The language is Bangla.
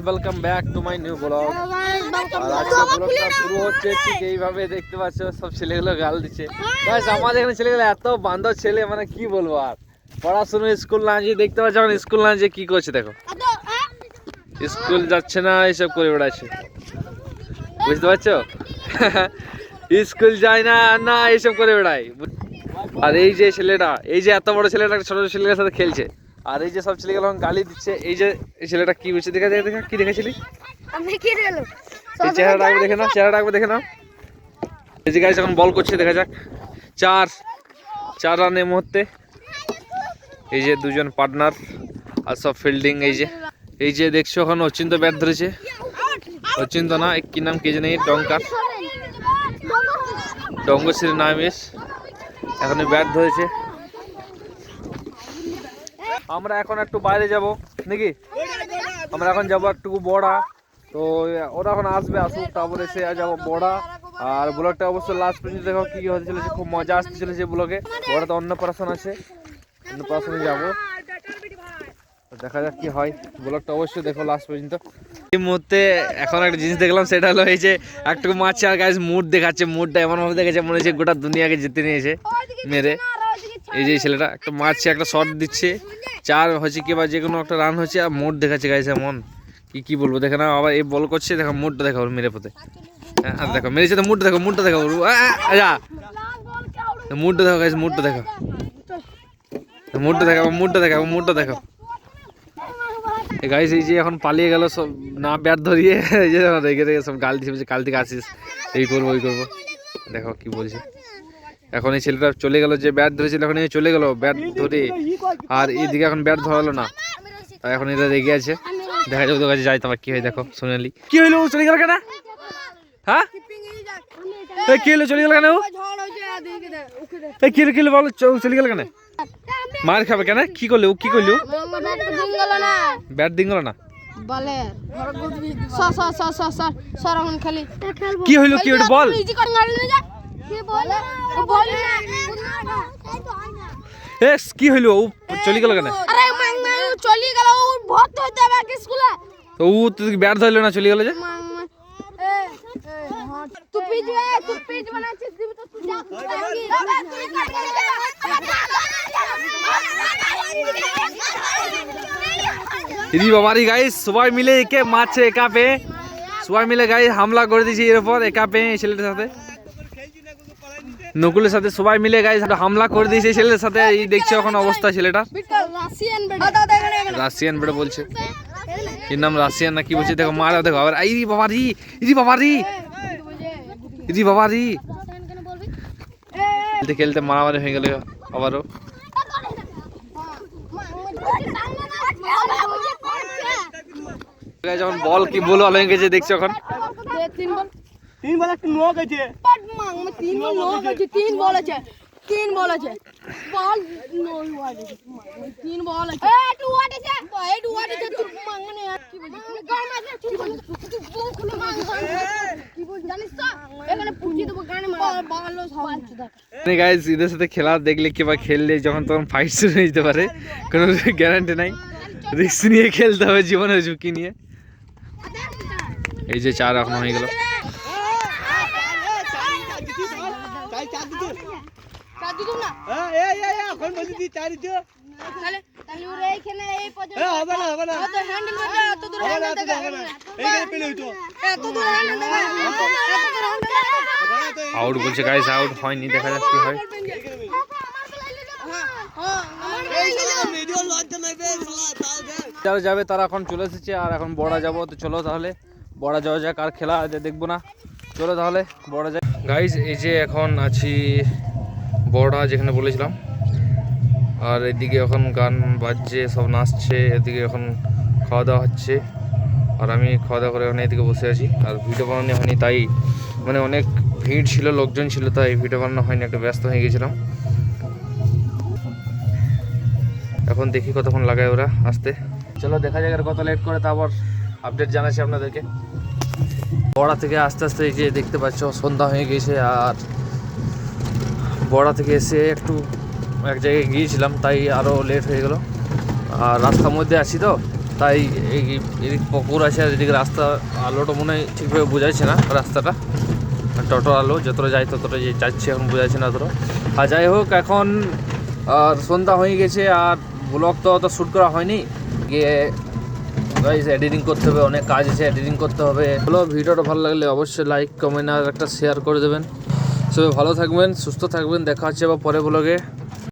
Welcome back to my new blog. আর আজকে ব্লগটা শুরু হচ্ছে ঠিক এইভাবে, দেখতে পাচ্ছ সব ছেলেগুলো গাল দিচ্ছে। গাইস আমাদের এখানে ছেলেগুলো এত বান্ধব ছেলে, মানে কি বলবো। আর পড়াশোনা স্কুল না গিয়ে দেখতে পাচ্ছ এখন স্কুল না গিয়ে কি করছে দেখো, স্কুল যাচ্ছে না, এইসব করে বেড়াচ্ছে, বুঝতে পারছো। স্কুল যায় না না এইসব করে বেড়ায়। আর এই যে ছেলেটা, এই যে এত বড় ছেলেটা ছোট ছোট ছেলেদের সাথে খেলছে, আর এই যে সব ছেলেগুলো গালি দিচ্ছে। এই যে এই ছেলেটা কি বলছে দেখা যায়, দেখা কি দেখেছিলি, চেহারাটা একবার দেখে নাও, চেহারাটা একবার দেখে নাও। এই যে গাইস এখন বল করছে, দেখা যাক। চার রান এই মুহূর্তে। এই যে দুজন পার্টনার আর সব ফিল্ডিং। এই যে দেখছো এখন অচিন্ত ব্যাট ধরেছে, অচিন্ত না কি নাম কে জানি, ডঙ্গশ্রীর নামেশ এখন ব্যাট ধরেছে। আমরা এখন একটু বাইরে যাব নাকি, আমরা এখন যাবো একটু বড়া। তো ওরা এখন আসবে, আসুক তারপরে এসে যাবো বড়া। আর ব্লগটা অবশ্যই লাস্ট পর্যন্ত দেখো, কি হতে চলেছে, খুব মজা আসতে চলেছে ব্লগে। ওরা তো অন্নপ্রাশন আছে, অন্নপ্রাশনে যাবো, দেখা যাক কি হয়। ব্লগটা অবশ্যই দেখো লাস্ট পর্যন্ত। এই মুহূর্তে এখন একটা জিনিস দেখলাম, সেটা হলো এই যে একটু মারছে আর গাইস মুড দেখাচ্ছে। মুডটা এমন ভাবে দেখেছে মনে হচ্ছে গোটা দুনিয়াকে জিতে নিয়েছে মেরে। এই যে ছেলেটা একটা মারছে, একটা শট দিচ্ছে, চার হচ্ছে কি বা যে কোনো একটা রান হচ্ছে, আর মুড দেখাচ্ছে গাইস এমন কি বলবো। দেখে না আবার এই বল করছে, দেখো মুডটা দেখো মেরে পথে। হ্যাঁ দেখো মেরেছে তো, মুডটা দেখো, মুডটা দেখো, মুডটা দেখো গাইস, মুডটা দেখো, মুডটা দেখো, মুডটা দেখো, মুডটা দেখো। গাইস এই যে এখন পালিয়ে গেল সব, না ব্যাট ধরিয়ে এই যে রেগে রেগে সব গাল দিচ্ছে, কাল থেকে আসিস, এই করবো ওই করবো। দেখো কি বলছে। এখন এই ছেলেটা চলে গেল, যে ব্যাট ধরেছিল এখন এই চলে গেল ব্যাট ধরে, আর এইদিকে এখন ব্যাট ধরালো না, এখন এটা রেগে আছে। দেখা যাবে ওদের কাছে যাই, তোমার কি হয় দেখো। সোনালি কি হইলো, চলে গেল কেন? হ্যাঁ কি হলো, চলে গেল কেন? কি হলো বলো, চলে গেল কেন? মার খাবে কেন? কি করলে ও, কি করলো? ব্যাট দিন গেল না, কি হইলো, কি ওটা বল। কি হইলো, ও চলে গেল কেন? তো ও তো ব্যাট ধরলো না, চলে গেল যে। বাবারি গাইস সবাই মিলে একে মারছে, একা পেয়ে সবাই মিলে গাইস হামলা করে দিয়েছে এর উপর, একা পেয়ে ছেলেটার সাথে, নকুলের সাথে সবাই মিলে গাইস হামলা করে দিয়েছে ছেলের সাথে। এই দেখছে এখন অবস্থা ছেলেটা, রাশিয়ান বেড়ে বলছে, এর নাম রাশিয়ান না কি বলছে দেখো। মারা দেখো আবার, ইরি বাবারি, ইরি বাবারি, ইরি বাবারি। খেলতে খেলতে মারামারি হয়ে গেল আবারও। যখন বল কি বল হয়ে গেছে দেখছো এখন, তিন বল একটা নক আছে, তিন বল আছে, তিন বল আছে, বল নই ওয়াট আছে, তিন বল আছে, একটু ওয়াট আছে, একটু ওয়াট আছে, তুই মাঙ্গনে কি বলছিস, তুমি গান মারলে কি বলছিস, তুই বল খুলে কি বল জানিস তো, এখানে পুঁজি দেব গান মার ভালো সবাই দেখ। গাইস এদের সাথে খেলা দেখলে কিবা খেললে যখন তখন ফাইট শুরু হয়ে যেতে পারে, কোনো গ্যারান্টি নাই, রিস্ক নিয়ে খেলতে হবে, জীবনের ঝুঁকি নিয়ে। এই যে চার এখন হয়ে গেল, আউট বলছে গাইস, আউট হয়নি, দেখা যাক কি হয়। যাবে তারা এখন চলে এসেছে, আর এখন বড়া যাবো। তো চলো তাহলে বড়া যাওয়া যাক, আর খেলা দেখবো না, চলো তাহলে বড়া যাই। গাইস এই যে এখন আছি বড়া যেখানে বলেছিলাম, আর এদিকে এখন গান বাজছে, সব নাচছে, এদিকে এখন খাওয়া দাওয়া হচ্ছে, আর আমি খাওয়া দাওয়া করে এখন এদিকে বসে আছি। আর ভিডিও বানানো হয়নি, তাই মানে অনেক ভিড় ছিল, লোকজন ছিল, তাই ভিডিও বানানো হয়নি, একটু ব্যস্ত হয়ে গেছিলাম। এখন দেখি কতক্ষণ লাগায় ওরা আসতে, চলো দেখা যাক আর কত লেট করে, তারপর আপডেট জানাচ্ছি আপনাদেরকে। বড়া থেকে আস্তে আস্তে এই যে দেখতে পাচ্ছ সন্ধ্যা হয়ে গেছে, আর বড়া থেকে এসে একটু এক জায়গায় গিয়েছিলাম, তাই আরও লেট হয়ে গেল। আর রাস্তার মধ্যে আছি তো, তাই এদিক পুকুর আছে আর এদিকে রাস্তা আলোটা মনে হয় ঠিকভাবে বোঝাচ্ছে না রাস্তাটা, টোটোর আলো যতটা যায় ততটা যাচ্ছে, এখন বোঝাচ্ছে না অতটা। আর যাই হোক, এখন আর সন্ধ্যা হয়ে গেছে আর ব্লগ তো অত শ্যুট করা হয়নি, গিয়ে এডিটিং করতে হবে, অনেক কাজ আছে, এডিটিং করতে হবে। হলো ভিডিওটা ভালো লাগলে অবশ্যই লাইক কমেন্ট আর একটা শেয়ার করে দেবেন। সবাই ভালো থাকবেন, সুস্থ থাকবেন, দেখা হচ্ছে আবার পরে ব্লগে।